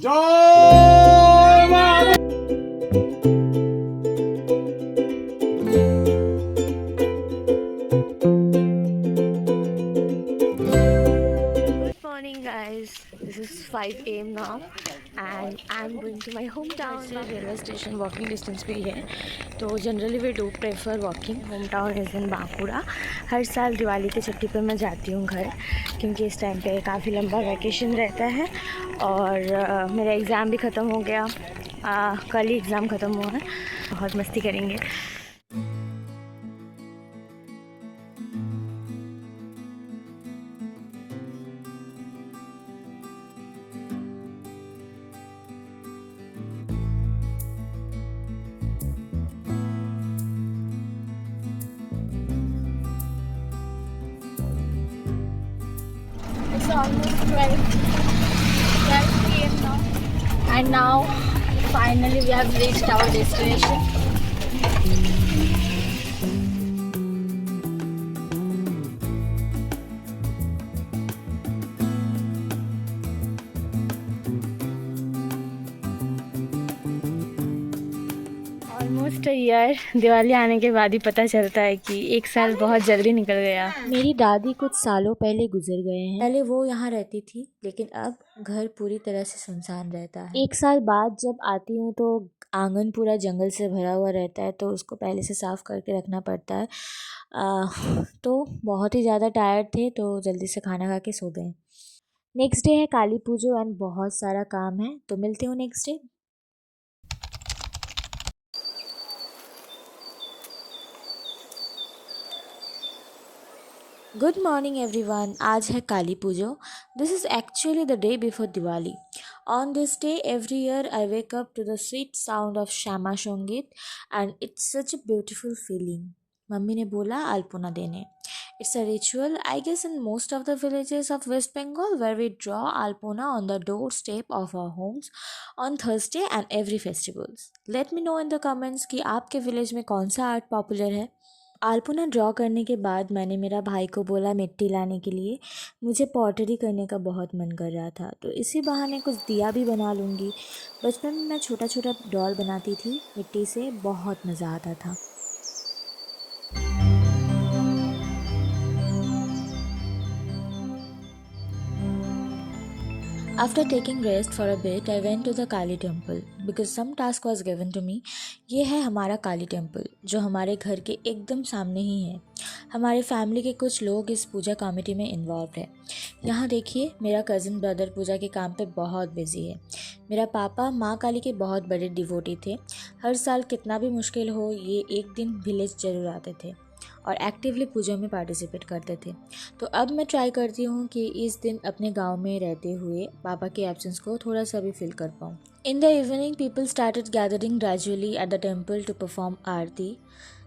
जय माता। Good morning, guys. This is 5 a.m. now, and I'm going to my hometown. से railway station walking distance पे ही है, तो generally we do prefer walking. Home town is in Bankura. हर साल दिवाली की छुट्टी पे मैं जाती हूँ घर, क्योंकि इस टाइम पे काफ़ी लंबा वैकेशन रहता है और मेरा एग्ज़ाम भी ख़त्म हो गया. कल ही एग्ज़ाम ख़त्म हुआ है. बहुत मस्ती करेंगे. It's almost 12 p.m. now, and now finally we have reached our destination. Almost year. Diwali आने के बाद ही पता चलता है कि एक साल बहुत जल्दी निकल गया. मेरी दादी कुछ सालों पहले गुजर गए हैं. पहले वो यहाँ रहती थी, लेकिन अब घर पूरी तरह से सुनसान रहता है. एक साल बाद जब आती हूँ तो आंगन पूरा जंगल से भरा हुआ रहता है, तो उसको पहले से साफ़ करके रखना पड़ता है. तो बहुत ही ज़्यादा टायर्ड थे, तो जल्दी से खाना खा के सो गए. नेक्स्ट डे है काली पूजो एंड बहुत सारा काम है, तो मिलते हो next day. Good morning everyone. आज है Kali Pujo. This is actually the day before Diwali. On this day every year I wake up to the sweet sound of Shyama Sangeet and it's such a beautiful feeling. Mummy ने बोला अल्पना देने. It's a ritual, I guess, in most of the villages of West Bengal, where we draw alpona on the doorstep of our homes on Thursday and every festivals. Let me know in the comments कि आपके village में कौन सा art popular है. Alpana draw करने के बाद मैंने मेरा भाई को बोला मिट्टी लाने के लिए. मुझे पॉटरी करने का बहुत मन कर रहा था, तो इसी बहाने कुछ दिया भी बना लूँगी. बचपन में मैं छोटा छोटा डॉल बनाती थी मिट्टी से. बहुत मज़ा आता था. After taking rest for a bit, I went to the Kali temple because some task was given to me. ये है हमारा काली टेम्पल, जो हमारे घर के एकदम सामने ही है. हमारे फैमिली के कुछ लोग इस पूजा कमेटी में इन्वॉल्व है. यहाँ देखिए, मेरा कज़न ब्रदर पूजा के काम पे बहुत बिजी है. मेरा पापा माँ काली के बहुत बड़े डिवोटी थे. हर साल कितना भी मुश्किल हो, ये एक दिन विलेज जरूर आते थे और एक्टिवली पूजा में पार्टिसिपेट करते थे. तो अब मैं ट्राई करती हूँ कि इस दिन अपने गांव में रहते हुए पापा के एब्सेंस को थोड़ा सा भी फील कर पाऊँ. In the evening people started gathering gradually at the temple to perform aarti.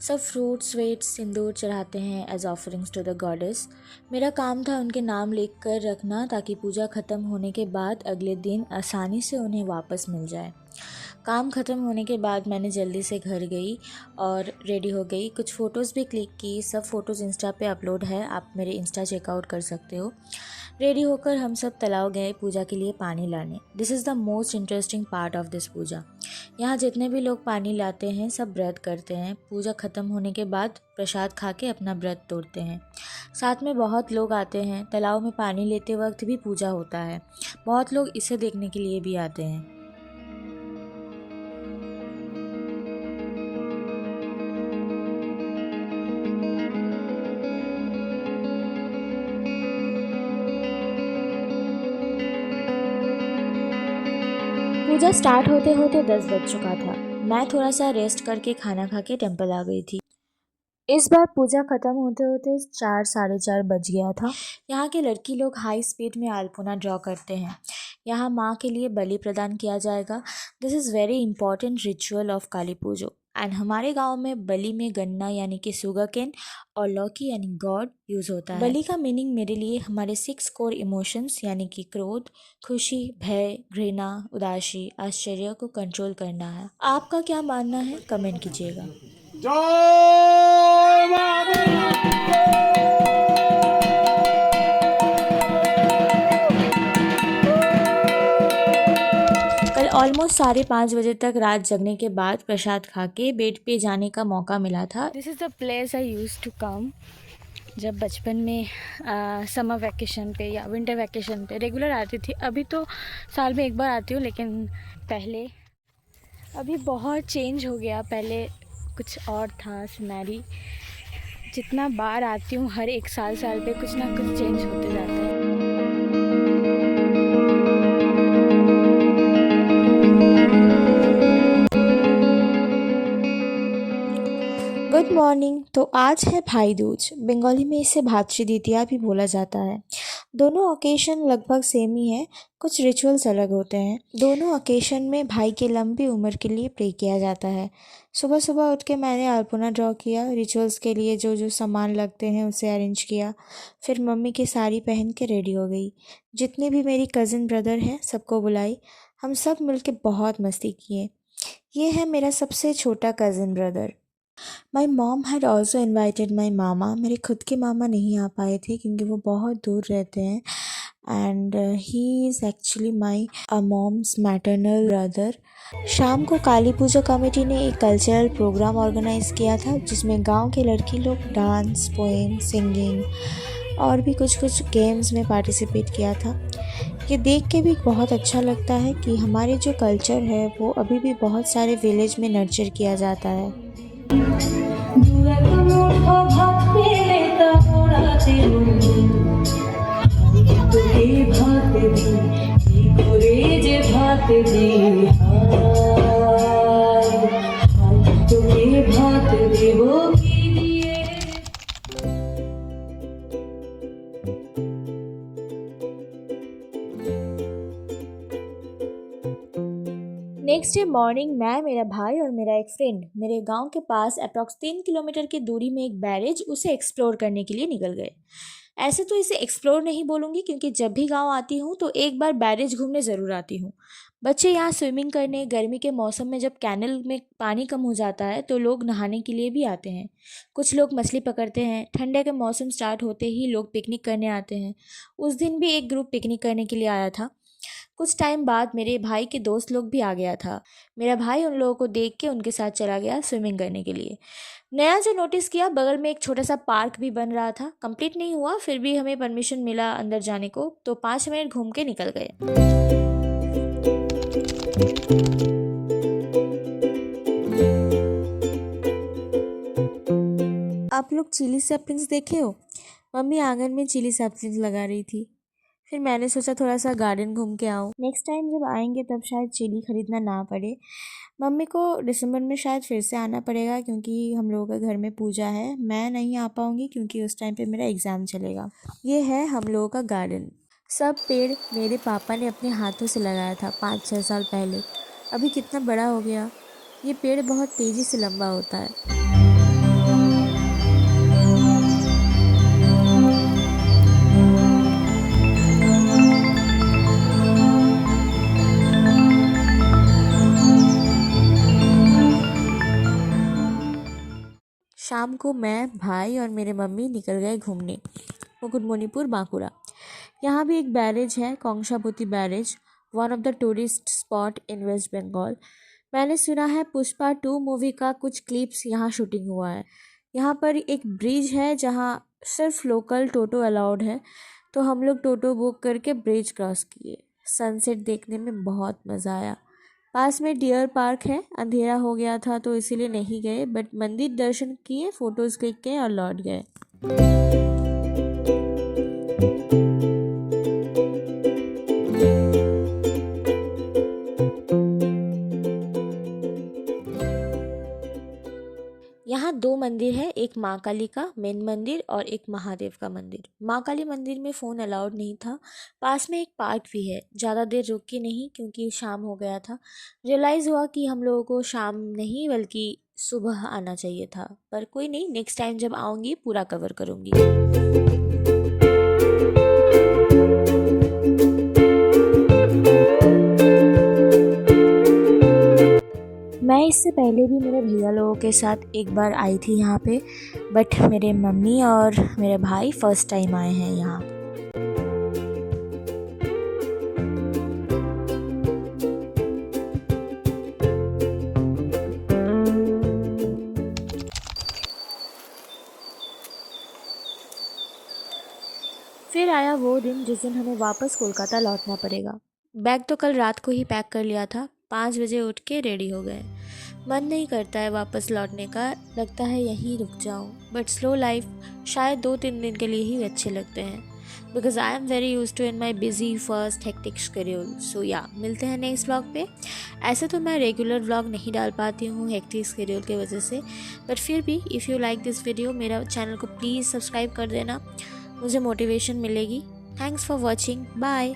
सब फ्रूट्स स्वीट्स सिंदूर चढ़ाते हैं as offerings to the goddess. मेरा काम था उनके नाम लिख कर रखना, ताकि पूजा ख़त्म होने के बाद अगले दिन आसानी से उन्हें वापस मिल जाए. काम ख़त्म होने के बाद मैंने जल्दी से घर गई और रेडी हो गई. कुछ फ़ोटोज़ भी क्लिक की. सब फ़ोटोज़ इंस्टा पे अपलोड है, आप मेरे इंस्टा चेकआउट कर सकते हो. रेडी होकर हम सब तालाब गए पूजा के लिए पानी लाने. This is the most interesting part of this puja. यहाँ जितने भी लोग पानी लाते हैं सब व्रत करते हैं. पूजा ख़त्म होने के बाद प्रसाद खा के अपना व्रत तोड़ते हैं. साथ में बहुत लोग आते हैं. तालाब में पानी लेते वक्त भी पूजा होता है. बहुत लोग इसे देखने के लिए भी आते हैं. पूजा स्टार्ट होते होते 10 बज चुका था. मैं थोड़ा सा रेस्ट करके खाना खा के टेम्पल आ गई थी. इस बार पूजा ख़त्म होते होते 4 साढ़े 4 बज गया था. यहाँ के लड़की लोग हाई स्पीड में अल्पना ड्रॉ करते हैं. यहाँ माँ के लिए बलि प्रदान किया जाएगा. This is very important ritual of Kali Pujo. And हमारे गांव में बलि में गन्ना यानी कि शुगर केन और लौकी यानी गॉड यूज़ होता है. बलि का मीनिंग मेरे लिए हमारे 6 कोर इमोशंस यानी कि क्रोध, खुशी, भय, घृणा, उदासी, आश्चर्य को कंट्रोल करना है. आपका क्या मानना है, कमेंट कीजिएगा. जय माता। ऑलमोस्ट 5:30 बजे तक रात जगने के बाद प्रसाद खा के बेड पे जाने का मौका मिला था। This is the place I use to come जब बचपन में समर वैकेशन पे या विंटर वैकेशन पे रेगुलर आती थी। अभी तो साल में एक बार आती हूँ, लेकिन पहले अभी बहुत चेंज हो गया। पहले कुछ और था सिनेरी। जितना बार आती हूँ हर एक साल पे कुछ ना कुछ चेंज होते जाता है। Good morning. तो आज है भाई दूज। बंगाली में इसे भातृ द्वितीया भी बोला जाता है। दोनों ओकेशन लगभग सेम ही है, कुछ रिचुअल्स अलग होते हैं। दोनों ओकेशन में भाई की लंबी उम्र के लिए प्रे किया जाता है। सुबह सुबह उठ के मैंने अल्पना ड्रॉ किया, रिचुअल्स के लिए जो जो सामान लगते हैं उसे अरेंज किया। फिर मम्मी की साड़ी पहन के रेडी हो गई। जितने भी मेरी कज़न ब्रदर हैं सबको बुलाई। हम सब मिलके बहुत मस्ती किए। ये है मेरा सबसे छोटा cousin brother. My mom had also invited my mama. मेरे खुद के मामा नहीं आ पाए थे क्योंकि वो बहुत दूर रहते हैं and he is actually my mom's maternal brother. शाम को काली पूजा कमेटी ने एक कल्चरल प्रोग्राम ऑर्गेनाइज़ किया था जिसमें गांव के लड़की लोग डांस, पोएम, सिंगिंग और भी कुछ गेम्स में पार्टिसिपेट किया था। ये देख के भी बहुत अच्छा लगता है कि हमारे जो कल्चर है वो अभी भी बहुत सारे विलेज में नर्चर किया जाता है। नेक्स्ट डे मॉर्निंग मैं, मेरा भाई और मेरा एक फ्रेंड मेरे गांव के पास अप्रॉक्स 3 किलोमीटर की दूरी में एक बैरेज, उसे एक्सप्लोर करने के लिए निकल गए। ऐसे तो इसे एक्सप्लोर नहीं बोलूँगी क्योंकि जब भी गांव आती हूँ तो एक बार बैरेज घूमने ज़रूर आती हूँ। बच्चे यहाँ स्विमिंग करने, गर्मी के मौसम में जब कैनल में पानी कम हो जाता है तो लोग नहाने के लिए भी आते हैं। कुछ लोग मछली पकड़ते हैं। ठंडे के मौसम स्टार्ट होते ही लोग पिकनिक करने आते हैं। उस दिन भी एक ग्रुप पिकनिक करने के लिए आया था। कुछ टाइम बाद मेरे भाई के दोस्त लोग भी आ गया था। मेरा भाई उन लोगों को देख के उनके साथ चला गया स्विमिंग करने के लिए। नया जो नोटिस किया, बगल में एक छोटा सा पार्क भी बन रहा था। कंप्लीट नहीं हुआ, फिर भी हमें परमिशन मिला अंदर जाने को, तो 5 मिनट घूम के निकल गए। आप लोग चिली सैपलिंग्स देखे हो? मम्मी आंगन में चिली सैपलिंग्स लगा रही थी। फिर मैंने सोचा थोड़ा सा गार्डन घूम के आऊँ। नेक्स्ट टाइम जब आएंगे तब शायद चिली खरीदना ना पड़े। मम्मी को दिसंबर में शायद फिर से आना पड़ेगा क्योंकि हम लोगों के घर में पूजा है। मैं नहीं आ पाऊँगी क्योंकि उस टाइम पे मेरा एग्ज़ाम चलेगा। ये है हम लोगों का गार्डन। सब पेड़ मेरे पापा ने अपने हाथों से लगाया था 5-6 साल पहले। अभी कितना बड़ा हो गया। ये पेड़ बहुत तेज़ी से लंबा होता है। शाम को मैं, भाई और मेरे मम्मी निकल गए घूमने मुकुटमणिपुर, बांकुड़ा। यहाँ भी एक बैरेज है, Kangsabati barrage, one of the tourist spot in West Bengal. मैंने सुना है पुष्पा 2 मूवी का कुछ क्लिप्स यहाँ शूटिंग हुआ है। यहाँ पर एक ब्रिज है जहाँ सिर्फ लोकल टोटो अलाउड है, तो हम लोग टोटो बुक करके ब्रिज क्रॉस किए। सनसेट देखने में बहुत मज़ा आया। पास में डियर पार्क है। अंधेरा हो गया था तो इसीलिए नहीं गए, बट मंदिर दर्शन किए, फ़ोटोज़ क्लिक किए और लौट गए। यहाँ 2 मंदिर है, एक माँ काली का मेन मंदिर और एक महादेव का मंदिर। माँ काली मंदिर में फ़ोन अलाउड नहीं था। पास में एक पार्क भी है। ज़्यादा देर रुकी नहीं क्योंकि शाम हो गया था। रियलाइज़ हुआ कि हम लोगों को शाम नहीं बल्कि सुबह आना चाहिए था, पर कोई नहीं, नेक्स्ट टाइम जब आऊँगी पूरा कवर करूँगी। मैं इससे पहले भी मेरे भैया लोगों के साथ एक बार आई थी यहाँ पे, बट मेरे मम्मी और मेरे भाई फर्स्ट टाइम आए हैं यहाँ। फिर आया वो दिन जिस दिन हमें वापस कोलकाता लौटना पड़ेगा। बैग तो कल रात को ही पैक कर लिया था, 5 बजे उठ के रेडी हो गए। मन नहीं करता है वापस लौटने का, लगता है यहीं रुक जाऊं। बट स्लो लाइफ शायद 2-3 दिन के लिए ही अच्छे लगते हैं, because I am very use to in my busy first hectic schedule. So yeah, मिलते हैं नेक्स्ट व्लॉग पे। ऐसे तो मैं रेगुलर व्लॉग नहीं डाल पाती हूँ हेक्टिक शेड्यूल की वजह से, बट फिर भी if you like this video, मेरा चैनल को प्लीज़ सब्सक्राइब कर देना, मुझे मोटिवेशन मिलेगी। Thanks for watching, bye.